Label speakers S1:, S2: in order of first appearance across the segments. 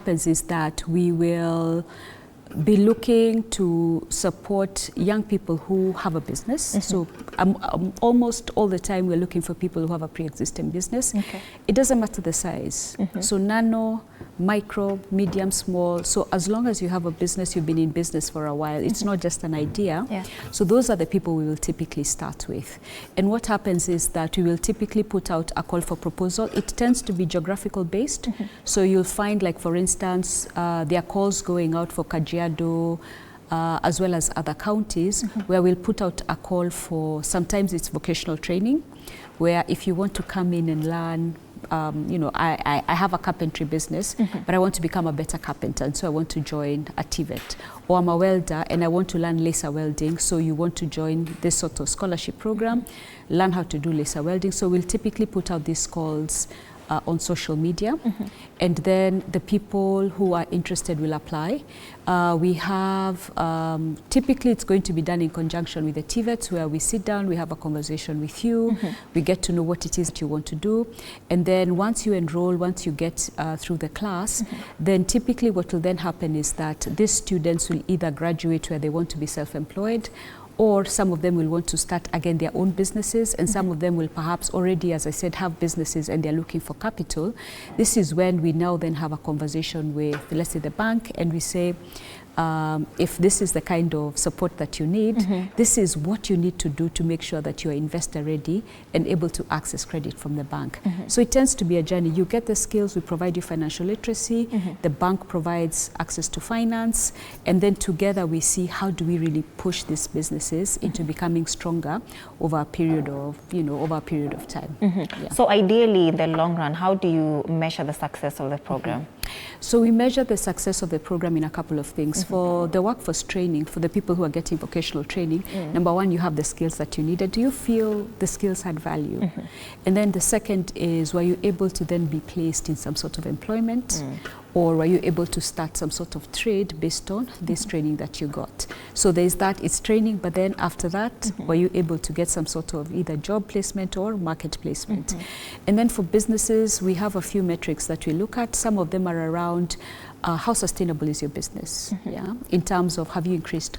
S1: happens is that we will be looking to support young people who have a business. So almost all the time we're looking for people who have a pre-existing business. It doesn't matter the size. So nano, micro, medium, small. So as long as you have a business, you've been in business for a while. It's not just an idea. So those are the people we will typically start with. And what happens is that we will typically put out a call for proposal. It tends to be geographical based. So you'll find, like, for instance, there are calls going out for Kajiado, as well as other counties, where we'll put out a call for, sometimes it's vocational training, where if you want to come in and learn, you know, I have a carpentry business, but I want to become a better carpenter, and so I want to join a TVET. Or I'm a welder and I want to learn laser welding, so you want to join this sort of scholarship program, learn how to do laser welding. So we'll typically put out these calls on social media, and then the people who are interested will apply. We have, typically it's going to be done in conjunction with the TVETs, where we sit down, we have a conversation with you, we get to know what it is that you want to do, and then once you enroll, once you get through the class, then typically what will then happen is that these students will either graduate where they want to be self-employed, or some of them will want to start again their own businesses, and some of them will perhaps already, as I said, have businesses and they're looking for capital. This is when we now then have a conversation with, let's say, the bank, and we say, if this is the kind of support that you need, this is what you need to do to make sure that you are investor ready and able to access credit from the bank. So it tends to be a journey. You get the skills, we provide you financial literacy, the bank provides access to finance, and then together we see how do we really push these businesses into becoming stronger over a period of, you know, over a period of time.
S2: So ideally, in the long run, how do you measure the success of the program?
S1: So we measure the success of the program in a couple of things. For the workforce training, for the people who are getting vocational training, number one, you have the skills that you needed. Do you feel the skills had value? And then the second is, were you able to then be placed in some sort of employment? Or were you able to start some sort of trade based on this training that you got? So there's that, it's training, but then after that, were you able to get some sort of either job placement or market placement? And then for businesses, we have a few metrics that we look at. Some of them are around how sustainable is your business? In terms of, have you increased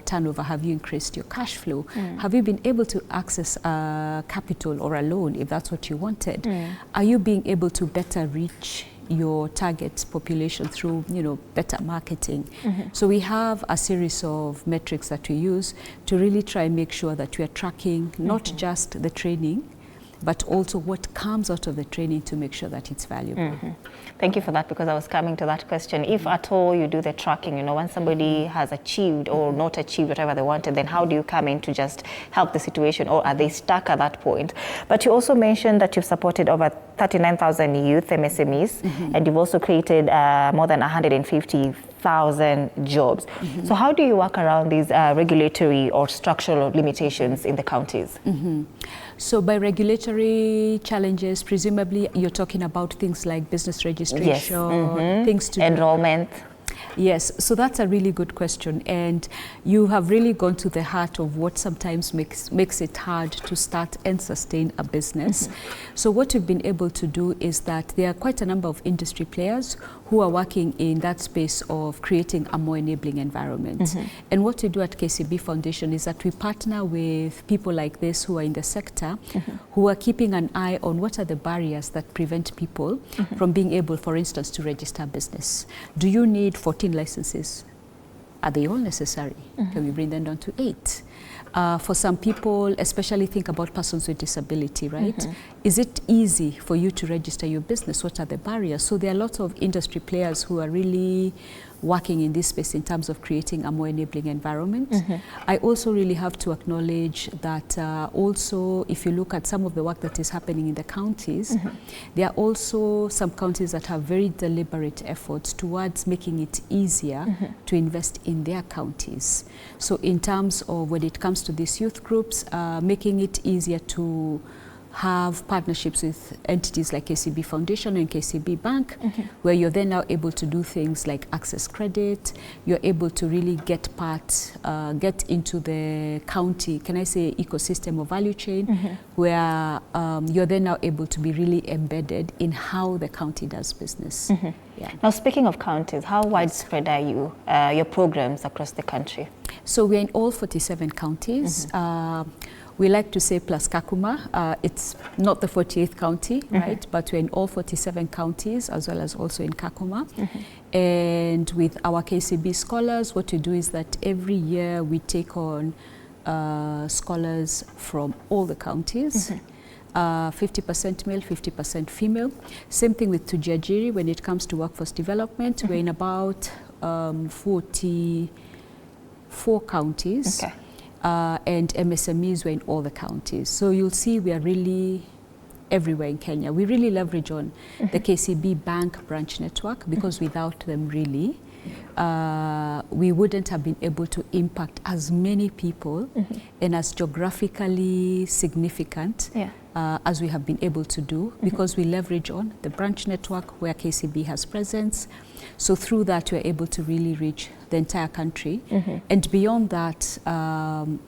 S1: turnover? Have you increased your cash flow? Have you been able to access capital or a loan if that's what you wanted? Are you being able to better reach your target population through, you know, better marketing? So we have a series of metrics that we use to really try and make sure that we are tracking not just the training, but also what comes out of the training to make sure that it's valuable.
S2: Thank you for that, because I was coming to that question. If at all you do the tracking, you know, when somebody has achieved or not achieved whatever they wanted, then how do you come in to just help the situation, or are they stuck at that point? But you also mentioned that you've supported over 39,000 youth MSMEs, and you've also created more than 150,000 jobs. So how do you work around these regulatory or structural limitations in the counties?
S1: So by regulatory challenges, presumably you're talking about things like business registration, things to
S2: enrollment.
S1: Yes, so that's a really good question, and you have really gone to the heart of what sometimes makes it hard to start and sustain a business. So what we've been able to do is that there are quite a number of industry players who are working in that space of creating a more enabling environment. And what we do at KCB Foundation is that we partner with people like this who are in the sector, who are keeping an eye on what are the barriers that prevent people from being able, for instance, to register a business. Do you need 14 licenses? Are they all necessary? Can we bring them down to 8? For some people, especially think about persons with disability, right? Is it easy for you to register your business? What are the barriers? So there are lots of industry players who are really working in this space in terms of creating a more enabling environment. I also really have to acknowledge that also, if you look at some of the work that is happening in the counties, there are also some counties that have very deliberate efforts towards making it easier to invest in their counties. So in terms of when it comes to these youth groups, making it easier to have partnerships with entities like KCB Foundation and KCB Bank, where you're then now able to do things like access credit. You're able to really get into the county, can I say, ecosystem or value chain, where you're then now able to be really embedded in how the county does business. Yeah.
S2: Now, speaking of counties, how widespread are your programs across the country?
S1: So we're in all 47 counties. We like to say plus Kakuma. It's not the 48th county, right? But we're in all 47 counties, as well as also in Kakuma. And with our KCB scholars, what we do is that every year we take on scholars from all the counties. 50% male, 50% female. Same thing with Tujiajiri when it comes to workforce development. We're in about 44 counties.
S2: Okay.
S1: And MSMEs were in all the counties. So you'll see we are really everywhere in Kenya. We really leverage on the KCB Bank branch network, because without them really, we wouldn't have been able to impact as many people and as geographically significant as we have been able to do, because we leverage on the branch network where KCB has presence. So through that, we're able to really reach the entire country. And beyond that,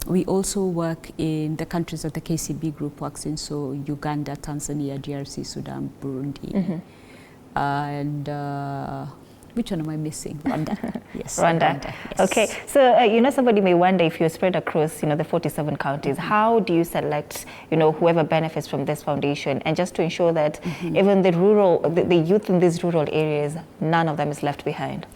S1: we also work in the countries that the KCB group works in, so Uganda, Tanzania, DRC, Sudan, Burundi, and which one am I missing? Rwanda. Yes.
S2: Rwanda. Yes. Okay. So, somebody may wonder, if you're spread across, the 47 counties, how do you select, whoever benefits from this foundation, and just to ensure that even the youth in these rural areas, none of them is left behind?